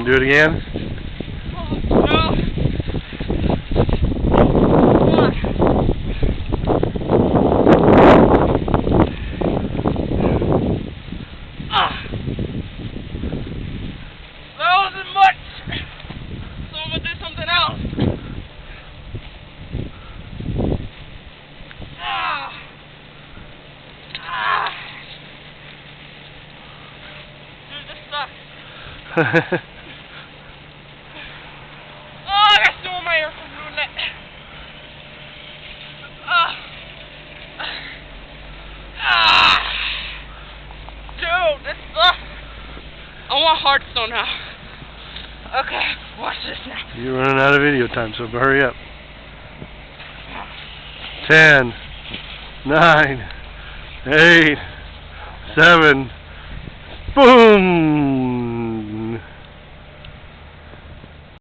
to do it again? No. That wasn't much. So I'm gonna do something else. Dude, this sucks. Oh, I got still in my ear from doing that. Dude, this sucks. I want Hearthstone now. Okay, watch this now. You're running out of video time, so hurry up. 10, 9, 8, 7, boom!